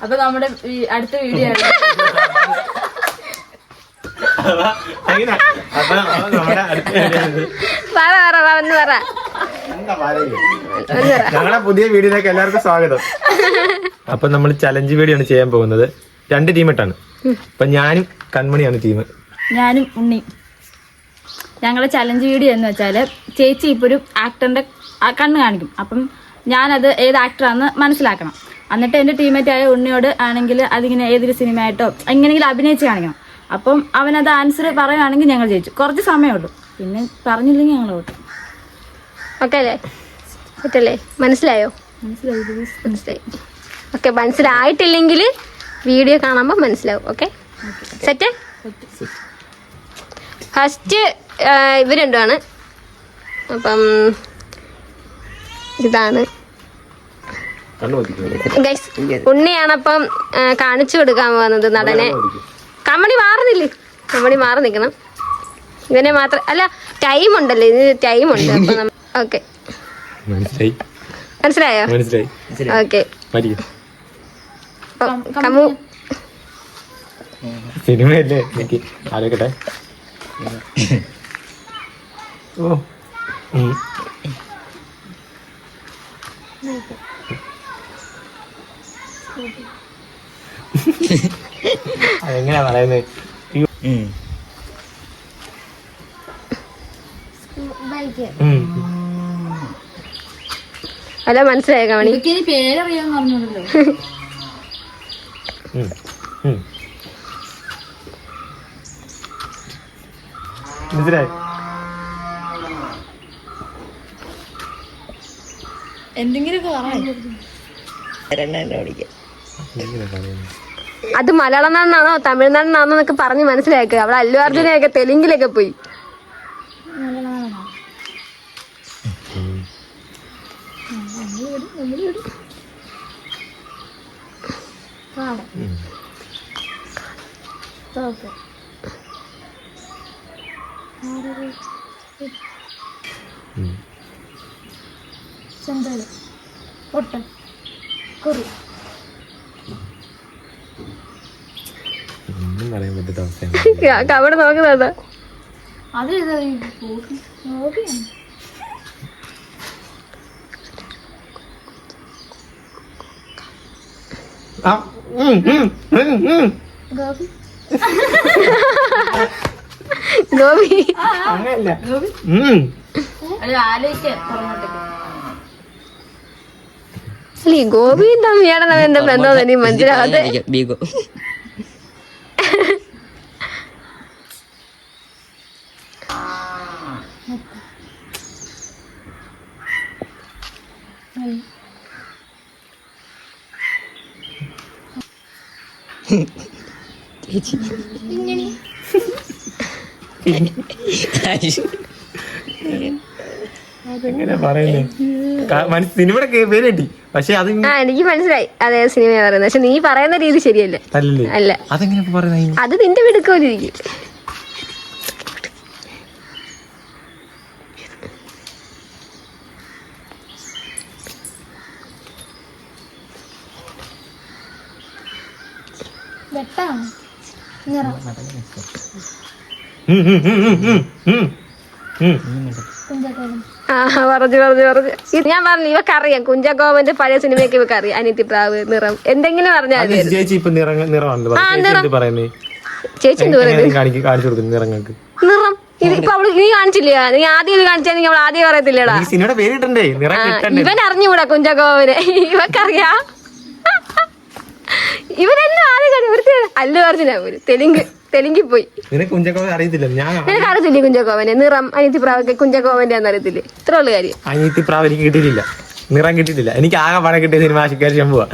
അപ്പൊ നമ്മുടെ അടുത്ത വീഡിയോ ആണ്. ഞങ്ങളുടെ പുതിയ വീഡിയോയിലേക്ക് എല്ലാവർക്കും സ്വാഗതം. അപ്പൊ നമ്മൾ ചലഞ്ച് വീഡിയോ ആണ് ചെയ്യാൻ പോകുന്നത്. 2 ടീമിട്ടാണ്. അപ്പൊ ഞാനും കൺമണിയാണ് ടീം. ഞാനും ഉണ്ണി. ഞങ്ങളുടെ ചലഞ്ച് വീഡിയോ എന്ന് വെച്ചാല് ചേച്ചി ഇപ്പൊ ഒരു ആക്ടറിന്റെ കണ്ണ് കാണിക്കും. അപ്പം ഞാനത് ഏത് ആക്ടറാന്ന് മനസ്സിലാക്കണം. എന്നിട്ട് എന്റെ ടീമേറ്റ് ആയ ഉണ്ണിയോട് ആണെങ്കിൽ അതിങ്ങനെ ഏതൊരു സിനിമയായിട്ടോ എങ്ങനെയെങ്കിലും അഭിനയിച്ച് കാണിക്കണം. അപ്പം അവനത് ആൻസർ പറയുകയാണെങ്കിൽ ഞങ്ങൾ ജയിച്ചു. കുറച്ച് സമയമുള്ളൂ. പിന്നെ പറഞ്ഞില്ലെങ്കിൽ ഞങ്ങൾ ഓട്ടും. ഓക്കെ അല്ലേ? പറ്റല്ലേ? മനസ്സിലായോ? മനസ്സിലായി. ഓക്കെ, മനസ്സിലായിട്ടില്ലെങ്കിൽ വീഡിയോ കാണുമ്പോൾ മനസ്സിലാവും. Okay, set. ഫസ്റ്റ് ഇവർ രണ്ടുമാണ്. അപ്പം ഇതാണ് ഗൈസ്. ഉണ്ണിയാണപ്പം കാണിച്ചു കൊടുക്കാൻ പോകുന്നത് നടനെ. കമ്മണി മാറി നിൽക്കണം. ഇവനെ മാത്രം അല്ല, ടൈം ഉണ്ടല്ലോ, ഇത് ടൈമുണ്ട്. അപ്പം ഓക്കെ, മനസ്സിലായോ? ഓക്കെ, കമ്മു സിനിമയല്ലേ, എനിക്ക് ആലോചിക്കട്ടെ. ഓ അതെങ്ങനെയാ പറയുന്നത്? അല്ല, മനസ്സിലായോ കമണി? പേരറിയാൻ പറഞ്ഞല്ലോ. മനസ്സിലായി. എന്തെങ്കിലുമൊക്കെ അത് മലയാളം നാടാണോ തമിഴ്നാടിനാണോ എന്നൊക്കെ പറഞ്ഞ് മനസ്സിലാക്കുക. അവിടെ അല്ലു അർജുനയൊക്കെ തെലുങ്കിലൊക്കെ പോയി. അവിടെ നോക്കുന്നതാ. ഗോപി ഈ ഗോപിയും തമ്മിയാണ് എന്റെ ബന്ധം എനിക്ക് മനസ്സിലാവാതെ. എങ്ങനെ പറയുന്നേ? സിനിമയുടെ പേര് കിട്ടി, പക്ഷെ അത് എനിക്ക് മനസ്സിലായി അതേ സിനിമ പറയുന്നത്. പക്ഷെ നീ പറയുന്ന രീതി ശരിയല്ലേ? അല്ല, അതെങ്ങനെ പറയുന്നത്? അത് നിന്റെ വിടുക്കോലിരിക്കും. പറഞ്ഞു. ഞാൻ പറഞ്ഞു ഇവക്കറിയാം കുഞ്ചാക്കോവന്റെ പഴയ സിനിമയൊക്കെ ഇവക്കറിയാം. അനിത്യപ്രാവ്, നിറം, എന്തെങ്കിലും പറഞ്ഞാൽ ചേച്ചി എന്ത് പറയുന്നത്? നിറം ഇതിപ്പോ അവള് നീ കാണിച്ചില്ല. നീ ആദ്യം കാണിച്ചാൽ നീ അവൾ ആദ്യം പറയത്തില്ലടാ. ഇവൻ അറിഞ്ഞുകൂടാ കുഞ്ചാക്കോവനെ. ഇവക്കറിയാ. ഇവരെല്ലാം ആദ്യം അല്ലു അർജുന പോലും തെലുങ്കിൽ പോയി. നിനക്ക് അറിയത്തില്ലേ കുഞ്ചാക്കോവനെ? നിറം, അനിത്യപ്രാവൊക്കെ കുഞ്ചാക്കോവന്റെ ആണെന്ന് അറിയത്തില്ലേ? ഇത്ര ഉള്ള കാര്യം. അനിത്യപ്രാവ് എനിക്ക് കിട്ടിയിട്ടില്ല, നിറം കിട്ടിയിട്ടില്ല. എനിക്ക് ആകെ പണം കിട്ടിയ സിനിമ ശിക്കാരി ശംഭുവാ.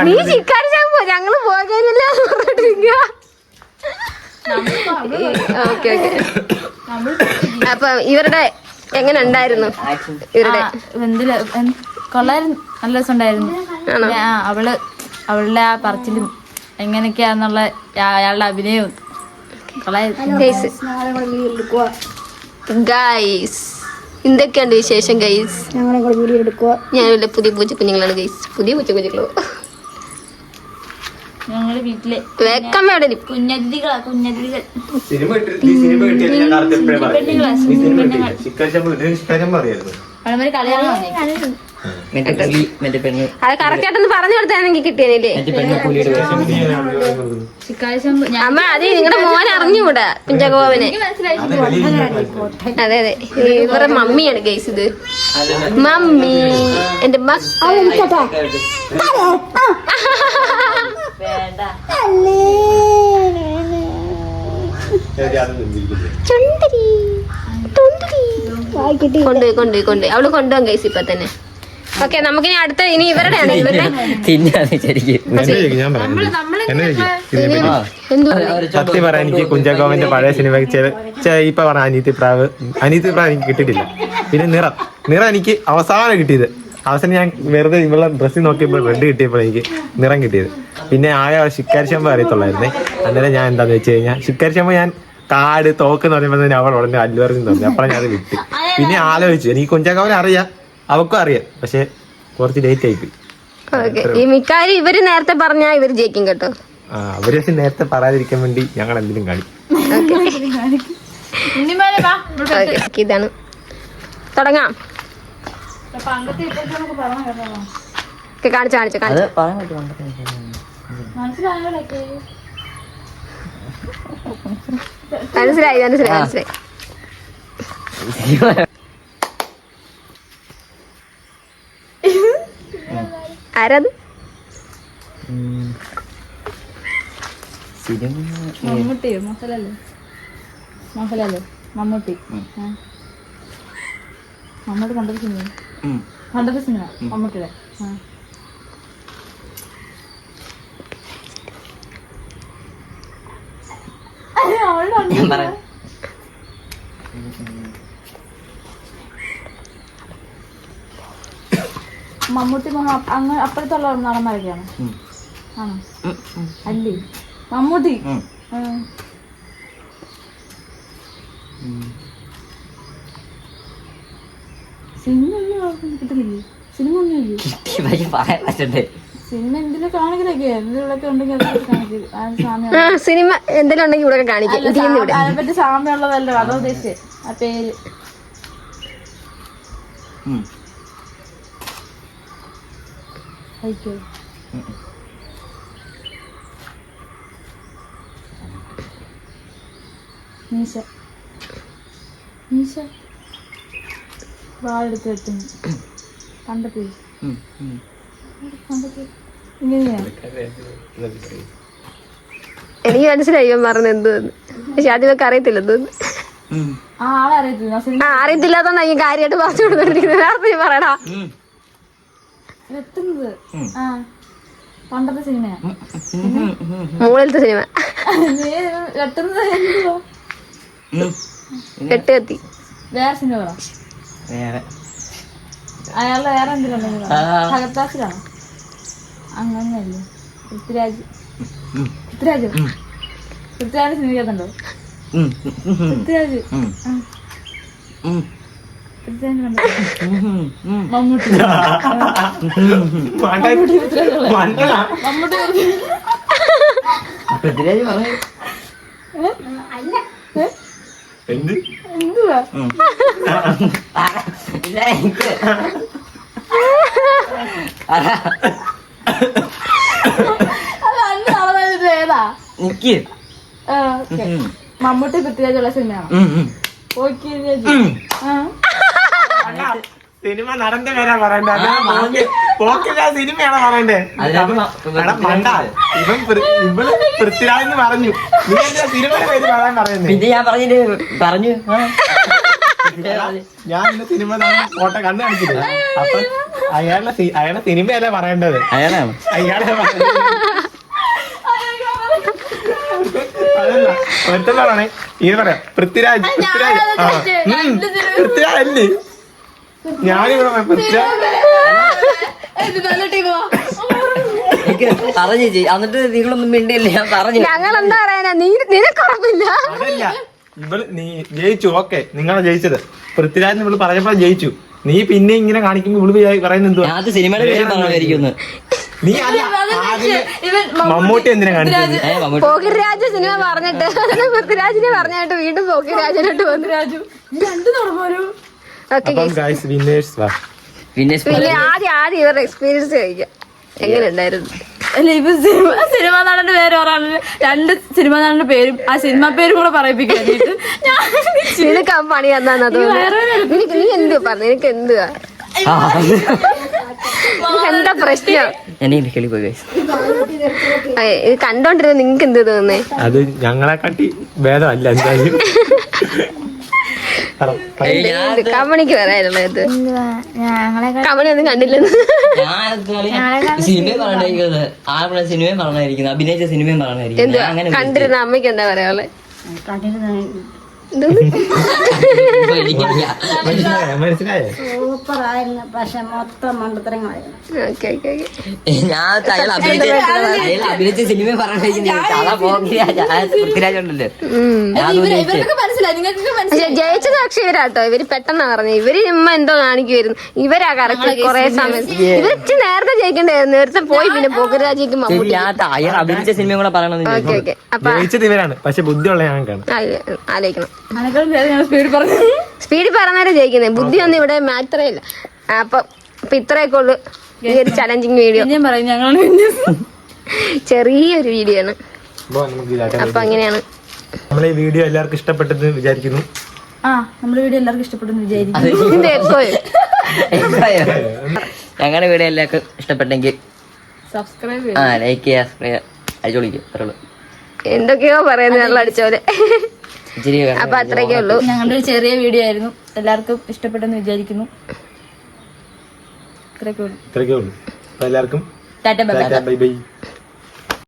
നീ ശിക്കാരി ശംഭുവാ, ഞങ്ങള് പോകാനില്ല. Okay okay. അപ്പൊ ഇവരുടെ എങ്ങനെ ഉണ്ടായിരുന്നു? ഇവരുടെ കൊള്ളായിരുന്നു, നല്ല രസമുണ്ടായിരുന്നു. അവളുടെ ആ പറച്ചിലും എങ്ങനെയൊക്കെയാന്നുള്ള അയാളുടെ അഭിനയവും ഗൈസ് എന്തൊക്കെയുണ്ട് വിശേഷം ഗൈസ്? ഞങ്ങളെ വീഡിയോ എടുക്കുക. ഞാനിവിടെ പുതിയ പൂച്ച കുഞ്ഞുങ്ങളാണ് ഗൈസ്. പുതിയ പൂച്ച കുഞ്ഞുങ്ങളോ ഞങ്ങള് വീട്ടിലെ വേക്കമ്മ എവിടെ കുഞ്ഞതിഥികളാ. സിനിമ കിട്ടിയില്ല ഞാൻ നേരത്തെ എപ്പോഴേ പറഞ്ഞു. ഈ സിനിമ കിട്ടിയില്ല. ചിക്കൻ അറിയായിരുന്നു. അവന്മാര് കളിയാണോ? അത് കറക്റ്റ് ആയിട്ടൊന്ന് പറഞ്ഞു കൊടുത്താണെങ്കിൽ കിട്ടിയല്ലേ. അമ്മ അത് നിങ്ങളുടെ മോൻ അറിഞ്ഞുകൂടാ കുഞ്ചാക്കോവനെ. അതെ അതെ ഇവരുടെ മമ്മിയാണ് ഗൈസ് ഇത്. മമ്മി എന്റെ കൊണ്ടുപോയി അവള് കൊണ്ടുപോകാം ഗൈസ് ഇപ്പൊ തന്നെ. ഓക്കെ നമുക്കിനി അടുത്ത ഇനി ഇവരുടെയാണ് സത്യം പറയാൻ എനിക്ക് കുഞ്ചാക്കോവന്റെ പഴയ സിനിമ ഇപ്പൊ പറഞ്ഞ അനീതി പ്രാവ് എനിക്ക് കിട്ടിയിട്ടില്ല. പിന്നെ നിറം എനിക്ക് അവസാനം കിട്ടിയത്. അവസാനം ഞാൻ വെറുതെ ഇവളെ ഡ്രസ്സിൽ നോക്കിയപ്പോൾ റെഡ് കിട്ടിയപ്പോൾ എനിക്ക് നിറം കിട്ടിയത്. പിന്നെ ആകെ ശിക്കാരി ശമ്പ അറിയത്തുള്ളായിരുന്നേ. അന്നേരം ഞാൻ എന്താന്ന് വെച്ച് കഴിഞ്ഞാൽ ശിക്കാരി ശമ്പ ഞാൻ കാട് തോക്കെന്ന് പറയുമ്പോൾ തന്നെ അവൾ ഉടനെ അല്ലുവറിഞ്ഞു തോന്നി. അപ്പോഴാണ് ഞാൻ അത് വിട്ട്. പിന്നെ ആലോചിച്ചു എനിക്ക് കുഞ്ചാക്കോവനെ അറിയാം, അവക്കും അറിയാം, പക്ഷെ കുറച്ച് ലേറ്റ് ആയിപ്പോയി. ഈ മിക്കാരും ഇവര് നേരത്തെ പറഞ്ഞാ ഇവര് ജയിക്കും കേട്ടോ. അവര് നേരത്തെ പറയാതിരിക്കാൻ വേണ്ടി ഞങ്ങൾ എന്തെങ്കിലും കാണിക്കും. ഇതാണ് തുടങ്ങാം. കാണിച്ചു മനസ്സിലായി ആരത്? മമ്മൂട്ടിയോ? മോഹൻലാലോ? മമ്മൂട്ടി കണ്ടത് സിനിമ മമ്മൂട്ടിയുടെ. മമ്മൂട്ടി അങ്ങ് അപ്പുറത്തുള്ള നടന്മാരൊക്കെയാണ്. ആണോ? അല്ലേ മമ്മൂട്ടി? സിനിമ ഒന്നും കിട്ടുന്നില്ലേ? സിനിമ ഒന്നുമില്ലേ? സിനിമ എന്തിലും കാണിക്കലൊക്കെ എന്തിലൊക്കെ ഉണ്ടെങ്കിൽ സിനിമ എന്തെങ്കിലും ഉണ്ടെങ്കിൽ ഇവിടെ കാണിക്കും. അതിനെപ്പറ്റി സാമ്യമുള്ളതല്ലോ, അതോ ഉദ്ദേശിച്ചത് ആ പേര്. മീശ വാളെടുത്ത് വെട്ടുന്നു. കണ്ടപ്പോ എനിക്ക് മനസ്സിലായി പറഞ്ഞ എന്തോന്ന്, പക്ഷെ ആദ്യമൊക്കെ അറിയത്തില്ല എന്തോന്ന്. അറിയത്തില്ലാത്തോണ്ടാ ഈ കാര്യമായിട്ട് പറഞ്ഞു കൊടുത്തോണ്ടിരിക്കുന്നത്. പറയടാ വെട്ടുന്നത് പണ്ടത്തെ സിനിമയാ, മുകളിലത്തെ സിനിമ. വെട്ടുന്നത് വെട്ട് കത്തി വേറെ സിനിമ പറ. അയാളുടെ വേറെ എന്തിനുണ്ടെങ്കിൽ ഭഗത്താസിലാണോ? അങ്ങനെയല്ലേ? പൃഥ്വിരാജ് സിനിമയ്ക്കകത്തുണ്ടോ? പൃഥ്വിരാജ് മമ്മൂട്ടി എന്തുവാ ഏതാ? മമ്മൂട്ടി പൃഥ്വിരാജുള്ള സിനിമയാണോ? സിനിമ നടന്റെ പേരാ പറയണ്ടേ? സിനിമയാണോ പറയണ്ടേ? ഇവൻ പൃഥ്വിരാജ് പറഞ്ഞു. നീ എന്താ സിനിമയുടെ പേര് പറയാൻ പറയുന്നത്? പിന്നെ ഞാൻ പറഞ്ഞു ഞാൻ ഇന്ന് സിനിമ ഫോട്ടോ കണ്ണു കാണിച്ചില്ല. അപ്പൊ അയാളുടെ സിനിമയല്ലേ പറയേണ്ടത്? അയാളെ അതല്ല ഒറ്റ ഇത് പറയാം. പൃഥ്വിരാജ് അല്ലേ? ഞാനിവിടെ പറഞ്ഞു എന്നിട്ട് നിങ്ങളൊന്നും മിണ്ടില്ല. ഞാൻ പറഞ്ഞു ഞങ്ങൾ എന്താ പറയാനാ, നിനക്കുറപ്പില്ല. അതല്ല ഇവള് നീ ജയിച്ചു, ഓക്കെ, നിങ്ങളെ ജയിച്ചത്. പൃഥ്വിരാജ് ഇവള് പറഞ്ഞപ്പോ ജയിച്ചു. നീ പിന്നെ ഇങ്ങനെ കാണിക്കുമ്പോ ഇവള് പറയുന്നത് എന്തുവാ? അത് സിനിമയുടെ പേര് പറഞ്ഞായിരിക്കും. നീ മമ്മൂട്ടി എന്തിനാ കാണിച്ചത്? പോക്കിരാജ് സിനിമ പറഞ്ഞിട്ട് പൃഥ്വിരാജിനെ പറഞ്ഞിട്ട് വീണ്ടും പോക്കിരാജിനോട്ട് വന്നു. ഓക്കെ പിന്നെ പിന്നെ ആദ്യം ഇവരുടെ എക്സ്പീരിയൻസ് കഴിക്കാം. എങ്ങനെ ഉണ്ടായിരുന്നു? അല്ല ഇപ്പൊ സിനിമ നടന്റെ പേര് പറയാനുള്ള 2 സിനിമ നടന്റെ പേരും ആ സിനിമ പേരും കൂടെ പറയിപ്പിക്കാൻ നിനക്ക് ആ പണി എന്നാന്ന് തോന്നുന്നു. നീ എന്തുവാ പറഞ്ഞു? നിനക്ക് എന്തുവാ എന്താ പ്രശ്നം? കിളി പോയി ഇത് കണ്ടോണ്ടിരുന്ന നിങ്ങക്ക് എന്ത് തോന്നുന്നേ? അത് ഞങ്ങളെ കാട്ടി ഭേദമല്ല എന്തായാലും. കമണിക്ക് പറയാനുള്ളത് കമണി ഒന്നും കണ്ടില്ലെന്ന്. സിനിമയും പറഞ്ഞിരിക്കുന്നത് സിനിമയും പറഞ്ഞിരിക്കുന്നത് അഭിനയിച്ച സിനിമയും പറഞ്ഞിരിക്കുന്നത്. എന്തുവാ കണ്ടിരുന്ന അമ്മയ്ക്ക് എന്താ പറയാനുള്ളത്? മനസ്സിലായോ? സൂപ്പറായിരുന്നു, പക്ഷെ മൊത്തം മണ്ടത്തരങ്ങളായിരുന്നു. Okay okay okay. ഞാൻ അയാൾ അഭിനയിച്ച സിനിമയും പറഞ്ഞിരിക്കുന്നത് പൃഥ്വിരാജ് ഉണ്ടല്ലോ. ഇവർക്ക് മനസ്സിലായി, നിങ്ങൾക്ക് പക്ഷെ ജയിച്ചത് അക്ഷയരാട്ടോ. ഇവര് പെട്ടെന്നാ പറഞ്ഞു. ഇവര് ഉമ്മ എന്തോ കാണിക്കുമായിരുന്നു. ഇവരാ കറക്റ്റ് കൊറേ സമയം. ഇവര് നേരത്തെ ജയിക്കണ്ടായിരുന്നു. നേരത്തെ പോയി പിന്നെ പോക്കരാജിക്ക് മമ്മൂട്ടി. അയാൾ അഭിനയിച്ച സിനിമയും കൂടെ പറയണമെന്ന്. Okay okay. അപ്പൊ ജയിച്ചത് ഇവരാണ്, പക്ഷെ ബുദ്ധിയുള്ള ഞങ്ങൾക്കാണ്. ആലോചിക്കണം. സ്പീഡ് പറഞ്ഞു. സ്പീഡിൽ പറഞ്ഞാലേ ജയിക്കുന്നത്. ബുദ്ധിയൊന്നും ഇവിടെ മാറ്ററേ ഇല്ല. അപ്പൊ ഇത്രയൊക്കെ ഉള്ളു ഈ ഒരു ചലഞ്ചിങ് വീഡിയോ. ഞാൻ പറയും ഞങ്ങൾ ചെറിയൊരു വീഡിയോ ആണ്. അപ്പൊ അങ്ങനെയാണ് നമ്മളെ ഈ വീഡിയോ എല്ലാവർക്കും ഇഷ്ടപ്പെട്ടെന്ന് വിചാരിക്കുന്നു. നമ്മുടെ വീഡിയോ എല്ലാവർക്കും ഇഷ്ടപ്പെടുന്നു വിചാരിക്കും. ഞങ്ങളുടെ വീഡിയോ എല്ലാവർക്കും ഇഷ്ടപ്പെട്ടെങ്കിൽ സബ്സ്ക്രൈബ് ലൈക്ക് ചെയ്യുക, സബ്സ്ക്രൈബ് അടിച്ചു വിളിക്കും. എന്തൊക്കെയോ പറയുന്നത് വെള്ളം അടിച്ചോലെ. അപ്പൊ അത്രയൊക്കെ ഉള്ളൂ. ഞങ്ങളുടെ ഒരു ചെറിയ വീഡിയോ ആയിരുന്നു, എല്ലാവർക്കും ഇഷ്ടപ്പെട്ടെന്ന് വിചാരിക്കുന്നു. ഇത്രയൊക്കെ ഉള്ളൂ. ഇത്രയൊക്കെ ഉള്ളൂ. അപ്പൊ എല്ലാവർക്കും Tata bye bye. Bye bye.